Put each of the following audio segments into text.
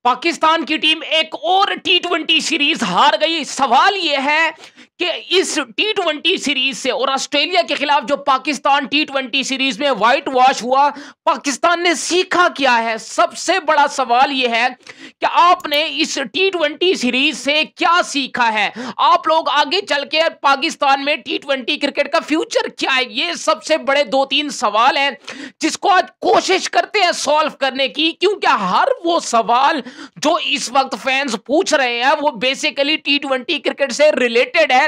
पाकिस्तान की टीम एक और टी20 सीरीज हार गई। सवाल यह है कि इस टी20 सीरीज से और ऑस्ट्रेलिया के खिलाफ जो पाकिस्तान टी20 सीरीज में व्हाइट वॉश हुआ, पाकिस्तान ने सीखा क्या है। सबसे बड़ा सवाल यह है कि आपने इस टी20 सीरीज से क्या सीखा है। आप लोग आगे चल के पाकिस्तान में टी20 क्रिकेट का फ्यूचर क्या है, ये सबसे बड़े दो तीन सवाल हैं जिसको आज कोशिश करते हैं सॉल्व करने की। क्योंकि हर वो सवाल जो इस वक्त फैंस पूछ रहे हैं वो बेसिकली टी20 क्रिकेट से रिलेटेड है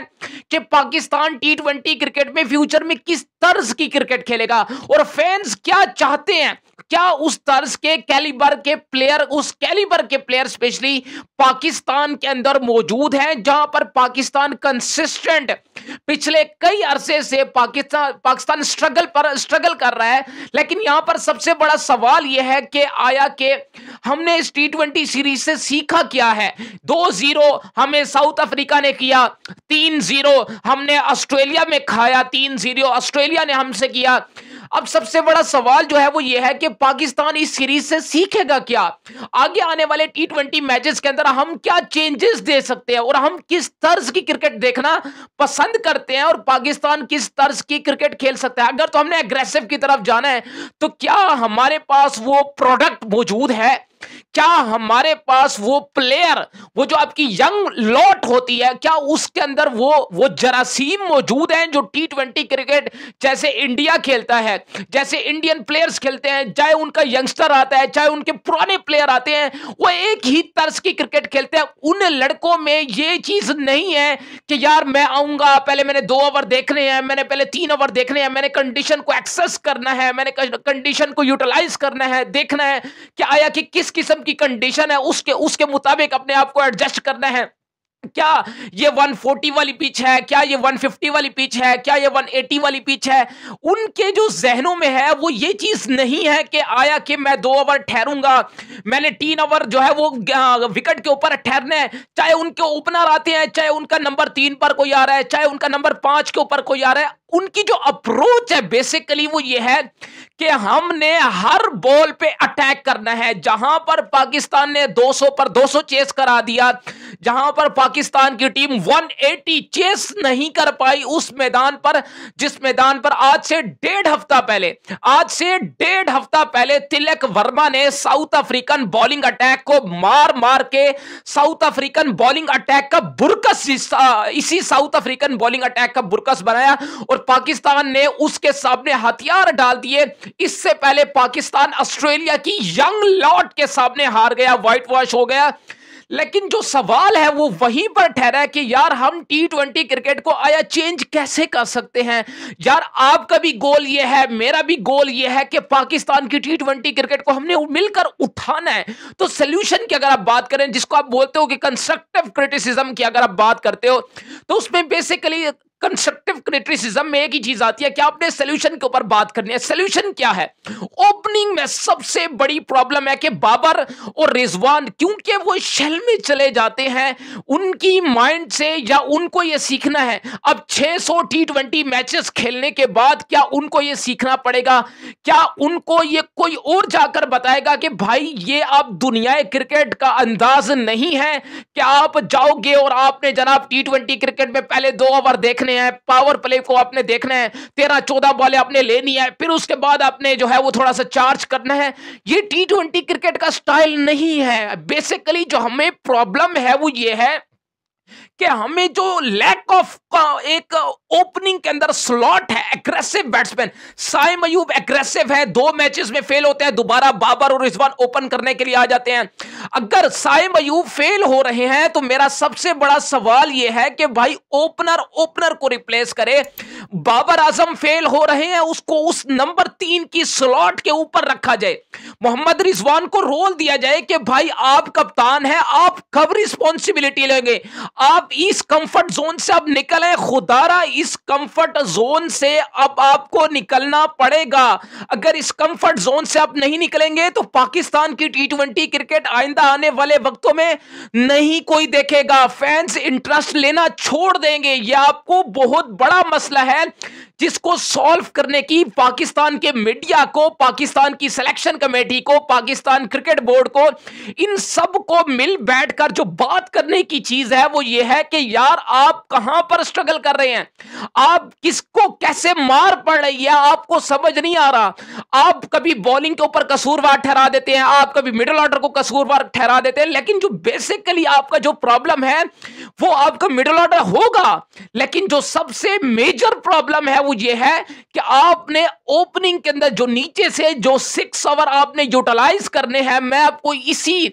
कि पाकिस्तान टी20 क्रिकेट में फ्यूचर में किस तर्ज की क्रिकेट खेलेगा और फैंस क्या चाहते हैं। क्या उस तर्ज के कैलिबर के प्लेयर, उस कैलिबर के प्लेयर स्पेशली पाकिस्तान के अंदर मौजूद हैं, जहां पर पाकिस्तान कंसिस्टेंट पिछले कई अरसे से पाकिस्तान स्ट्रगल कर रहा है। लेकिन यहां पर सबसे बड़ा सवाल यह है कि आया कि हमने इस टी20 सीरीज से सीखा क्या है। 2-0 हमें साउथ अफ्रीका ने किया, 3-0 हमने ऑस्ट्रेलिया में खाया, 3-0 ऑस्ट्रेलिया ने हमसे किया। अब सबसे बड़ा सवाल जो है वो ये है कि पाकिस्तान इस सीरीज से सीखेगा क्या। आगे आने वाले टी20 मैचेस के अंदर हम क्या चेंजेस दे सकते हैं और हम किस तर्ज की क्रिकेट देखना पसंद करते हैं और पाकिस्तान किस तर्ज की क्रिकेट खेल सकता है। अगर तो हमने एग्रेसिव की तरफ जाना है तो क्या हमारे पास वो प्रोडक्ट मौजूद है, क्या हमारे पास वो प्लेयर, वो जो आपकी यंग लॉट होती है, क्या उसके अंदर वो जरासीम मौजूद हैं जो टी20 क्रिकेट जैसे इंडिया खेलता है, जैसे इंडियन प्लेयर्स खेलते हैं, चाहे उनका यंगस्टर आता है चाहे उनके पुराने प्लेयर आते हैं, वो एक ही तर्ज की क्रिकेट खेलते हैं। उन लड़कों में ये चीज नहीं है कि यार मैं आऊंगा, पहले मैंने 2 ओवर देखने हैं, मैंने पहले 3 ओवर देखने हैं, मैंने कंडीशन को एक्सेस करना है, मैंने कंडीशन को यूटिलाइज करना है, देखना है कि आया कि किस किस्म की कंडीशन है, उसके मुताबिक अपने आप को एडजस्ट करना है। क्या ये 140 वाली पिच है, क्या ये 150 वाली पिच है, क्या ये 180 वाली पिच है। उनके जो जहनों में है वो ये चीज नहीं है कि आया कि मैं 2 ओवर ठहरूंगा, मैंने 3 ओवर जो है वो विकेट के ऊपर ठहरने हैं। चाहे उनके ओपनर आते हैं, चाहे उनका नंबर 3 पर कोई आ रहा है, चाहे उनका नंबर 5 के ऊपर कोई आ रहा है, उनकी जो अप्रोच है बेसिकली वो ये है कि हमने हर बॉल पे अटैक करना है। जहां पर पाकिस्तान ने 200 पर 200 चेस करा दिया, जहां पर पाकिस्तान की टीम 180 चेस नहीं कर पाई उस मैदान पर, जिस मैदान पर आज से 1.5 हफ्ता पहले तिलक वर्मा ने साउथ अफ्रीकन बॉलिंग अटैक को मार मार के साउथ अफ्रीकन बॉलिंग अटैक का बुरकस, इसी साउथ अफ्रीकन बॉलिंग अटैक का बुरकस बनाया और पाकिस्तान ने उसके सामने हथियार डाल दिए। इससे पहले पाकिस्तान ऑस्ट्रेलिया की यंग लॉट के सामने हार गया, व्हाइट वॉश हो गया। लेकिन जो सवाल है वो वहीं पर ठहरा है कि यार हम टी20 क्रिकेट को आया चेंज कैसे कर सकते हैं। यार आपका भी गोल ये है, मेरा भी गोल ये है कि पाकिस्तान की टी20 क्रिकेट को हमने मिलकर उठाना है। तो सोल्यूशन की अगर आप बात करें, जिसको आप बोलते हो कि कंस्ट्रक्टिव क्रिटिसिज्म की अगर आप बात करते हो, तो उसमें बेसिकली कंस्ट्रक्टिव क्रिटिसिज्म में एक ही चीज आती है कि आपने सोल्यूशन के ऊपर बात करनी है। सोल्यूशन क्या है? ओपनिंग में सबसे बड़ी प्रॉब्लम है कि बाबर और रिजवान, क्योंकि वो शेल में चले जाते हैं, उनकी माइंड से या उनको ये सीखना है। अब 600 टी20 मैचेस खेलने के बाद क्या उनको ये सीखना पड़ेगा, क्या उनको ये कोई और जाकर बताएगा कि भाई ये आप दुनिया क्रिकेट का अंदाज नहीं है कि आप जाओगे और आपने जनाब टी20 क्रिकेट में पहले 2 ओवर देखने हैं, पावर प्ले को आपने देखना है, 13-14 बॉलें आपने लेनी है, फिर उसके बाद आपने जो है वो थोड़ा सा चार्ज करना है। ये टी20 क्रिकेट का स्टाइल नहीं है। बेसिकली जो हमें प्रॉब्लम है वो ये है कि हमें जो लैक ऑफ एक ओपनिंग के अंदर स्लॉट है। Aggressive batsman Saim Ayub aggressive है, 2 मैचेस में फेल होते हैं, दोबारा बाबर और रिजवान ओपन करने के लिए आ जाते हैं। अगर साइम अयूब फेल हो रहे हैं तो मेरा सबसे बड़ा सवाल यह है कि भाई ओपनर को रिप्लेस करे। बाबर आजम फेल हो रहे हैं, उसको उस नंबर 3 की स्लॉट के ऊपर रखा जाए। मोहम्मद रिजवान को रोल दिया जाए कि भाई आप कप्तान हैं, आप कब रिस्पॉन्सिबिलिटी लेंगे, आप इस कंफर्ट जोन से अब निकलें। खुदारा इस कंफर्ट जोन से अब आपको निकलना पड़ेगा। अगर इस कंफर्ट जोन से आप नहीं निकलेंगे तो पाकिस्तान की टी20 क्रिकेट आइंदा आइंदा आने वाले वक्तों में नहीं कोई देखेगा, फैंस इंटरेस्ट लेना छोड़ देंगे। यह आपको बहुत बड़ा मसला है जिसको सॉल्व करने की पाकिस्तान के मीडिया को, पाकिस्तान की सिलेक्शन कमेटी को, पाकिस्तान क्रिकेट बोर्ड को, इन सब को मिल बैठकर जो बात करने की चीज है वो ये है कि यार आप कहां पर स्ट्रगल कर रहे हैं, आप किसको कैसे मार पड़ रही है आपको समझ नहीं आ रहा। आप कभी बॉलिंग के ऊपर कसूरवार ठहरा देते हैं, आप कभी मिडिल ऑर्डर को कसूरवार ठहरा देते हैं, लेकिन जो बेसिकली आपका जो प्रॉब्लम है वो आपका मिडिल ऑर्डर होगा। लेकिन जो सबसे मेजर प्रॉब्लम है वो ये है कि आपने ओपनिंग के अंदर जो नीचे से जो 6 ओवर आपने यूटिलाइज करने हैं। मैं आपको इसी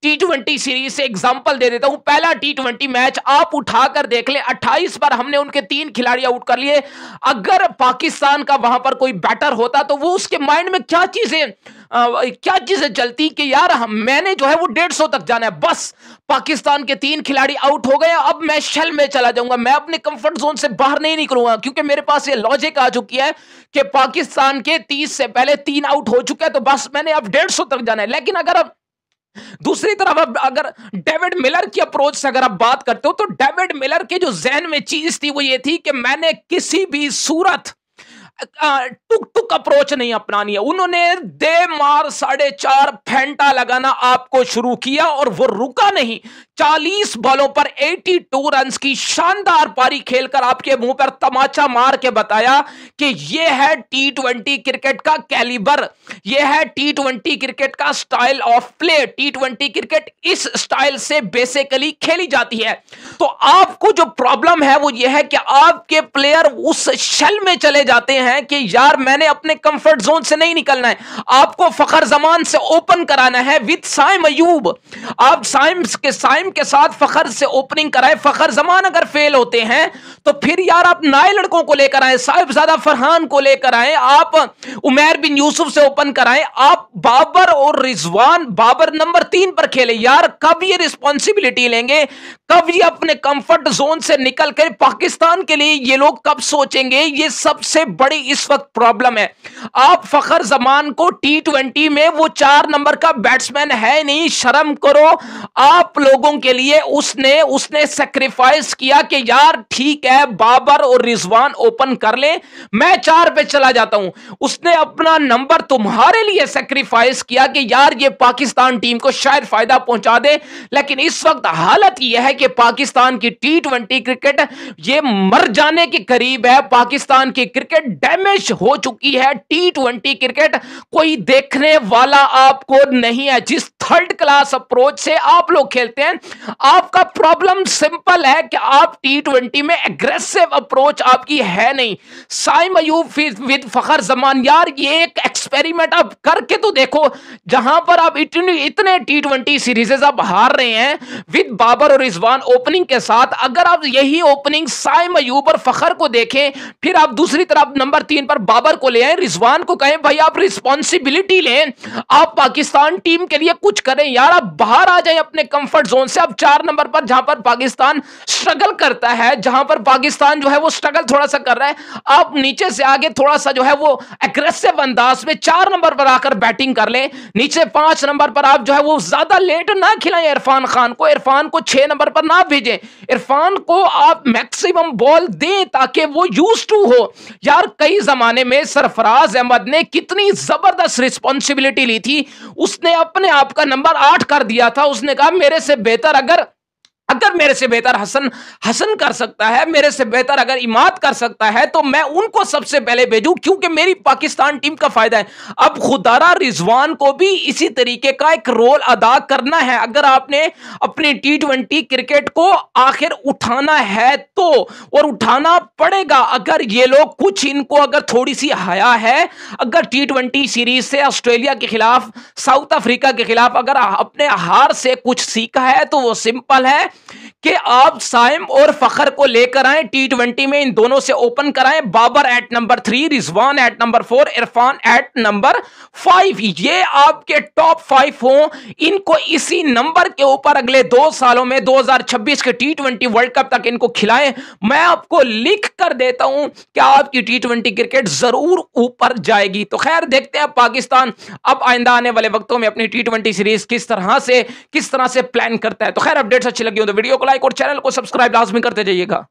T20 सीरीज से एग्जांपल दे देता हूं। पहला T20 मैच आप उठाकर देख ले, 28 पर हमने उनके 3 खिलाड़ी आउट कर लिए। अगर पाकिस्तान का वहां पर कोई बैटर होता तो वो उसके माइंड में क्या चीजें चलती कि यार मैंने जो है वो 150 तक जाना है, बस पाकिस्तान के 3 खिलाड़ी आउट हो गए, अब मैं शेल में चला जाऊंगा, मैं अपने कंफर्ट जोन से बाहर नहीं निकलूंगा, क्योंकि मेरे पास ये लॉजिक आ चुकी है कि पाकिस्तान के 30 से पहले 3 आउट हो चुके हैं, तो बस मैंने अब 150 तक जाना है। लेकिन अगर अब दूसरी तरफ अगर डेविड मिलर की अप्रोच से अगर आप बात करते हो तो डेविड मिलर के जो जहन में चीज थी वो ये थी कि मैंने किसी भी सूरत टुक अप्रोच नहीं अपनानी है। उन्होंने दे मार 4.5 फेंटा लगाना आपको शुरू किया और वो रुका नहीं। 40 बॉलों पर 82 रन्स की शानदार पारी खेलकर आपके मुंह पर तमाचा मार के बताया कि यह है T20 क्रिकेट का कैलिबर, यह है T20 क्रिकेट का style of play. T20 cricket इस स्टाइल से बेसिकली खेली जाती है। तो आपको जो प्रॉब्लम है वो यह है कि आपके प्लेयर उस शेल में चले जाते हैं कि यार मैंने अपने कंफर्ट जोन से नहीं निकलना है, आपको फखर जमान से ओपन कराना है विद साइम अयूब। आप साइम के साथ फखर से ओपनिंग कराए। फखर जमान अगर फेल होते हैं तो फिर यार आप नए लड़कों को लेकर आए, साहिबजादा फरहान को लेकर आए, आप उमैर बिन यूसुफ से ओपन कराएं, आप बाबर और रिजवान, बाबर नंबर 3 पर खेले। यार कब ये रिस्पॉन्सिबिलिटी लेंगे, कब ये अपने कंफर्ट जोन से निकल कर पाकिस्तान के लिए ये लोग कब सोचेंगे? ये सबसे बड़ी इस वक्त प्रॉब्लम है। आप फखर जमान को T20 में वो 4 नंबर का बैट्समैन है नहीं, शर्म करो। आप लोगों के लिए उसने सैक्रिफाइस किया कि यार ठीक है बाबर और रिजवान ओपन कर ले, मैं 4 पे चला जाता हूं। उसने अपना नंबर तुम्हारे लिए सैक्रिफाइस किया कि यार ये पाकिस्तान टीम को शायद फायदा पहुंचा दे। लेकिन इस वक्त हालत यह है कि पाकिस्तान की T20 क्रिकेट ये मर जाने के करीब है। पाकिस्तान की क्रिकेट डैमेज हो चुकी है। T20 क्रिकेट कोई देखने वाला आपको नहीं है। जिस थर्ड क्लास अप्रोच से आप लोग खेलते हैं, आपका प्रॉब्लम सिंपल है कि आप T20 में एग्रेसिव अप्रोच आपकी है नहीं। साइम अयूब विद फखर जमान, यार ये एक एक्सपेरिमेंट आप करके तो देखो। जहां पर आप इतने T20 सीरीजेस आप हार रहे हैं विद बाबर और रिजवान ओपनिंग के साथ, अगर आप यही ओपनिंग साइम अयूब और फखर को देखें, फिर आप दूसरी तरफ नंबर 3 पर बाबर को ले आए, रिजवान को कहें भाई आप रिस्पॉन्सिबिलिटी लें, आप पाकिस्तान टीम के लिए कुछ करें। यार आप बाहर आ जाएं अपने कंफर्ट जोन से। आप 4 नंबर पर जहां पर पाकिस्तान स्ट्रगल करता है, जहां पर पाकिस्तान जो है वो स्ट्रगल थोड़ा सा कर रहा है, आप नीचे से आगे थोड़ा सा जो है वो एग्रेसिव अंदाज में 4 नंबर पर आकर बैटिंग कर लें। नीचे 5 नंबर पर आप जो है वो ज्यादा लेट ना खिलाएं इरफान खान को, इरफान को 6 नंबर पर ना भेजें, इरफान को आप मैक्सिमम बॉल दें ताकि वो यूज टू हो। यार कई जमाने में सरफराज अहमद ने कितनी जबरदस्त रिस्पॉन्सिबिलिटी ली थी, उसने अपने आप का नंबर 8 कर दिया था। उसने कहा मेरे से बेहतर अगर मेरे से बेहतर हसन कर सकता है, मेरे से बेहतर अगर इमाद कर सकता है तो मैं उनको सबसे पहले भेजूं, क्योंकि मेरी पाकिस्तान टीम का फायदा है। अब खुदारा रिजवान को भी इसी तरीके का एक रोल अदा करना है। अगर आपने अपनी T20 क्रिकेट को आखिर उठाना है तो, और उठाना पड़ेगा। अगर ये लोग कुछ, इनको अगर थोड़ी सी हया है, अगर T20 सीरीज से ऑस्ट्रेलिया के खिलाफ, साउथ अफ्रीका के खिलाफ अगर अपने हार से कुछ सीखा है तो वो सिंपल है कि आप साइम और फखर को लेकर आए T20 में, इन दोनों से ओपन कराएं। Babar at number 3, Rizwan at number 4, Irfan at number 5। ये आपके टॉप 5 हो, इनको इसी नंबर के ऊपर अगले 2 सालों में 2026 के T20 वर्ल्ड कप तक इनको खिलाएं। मैं आपको लिख कर देता हूं कि आपकी T20 क्रिकेट जरूर ऊपर जाएगी। तो खैर देखते हैं पाकिस्तान अब आइंदा आने वाले वक्तों में अपनी T20 सीरीज किस तरह से प्लान करता है। तो खैर अपडेट्स अच्छी लगी हो तो वीडियो को लाइक और चैनल को सब्सक्राइब लाजमी करते जाइएगा।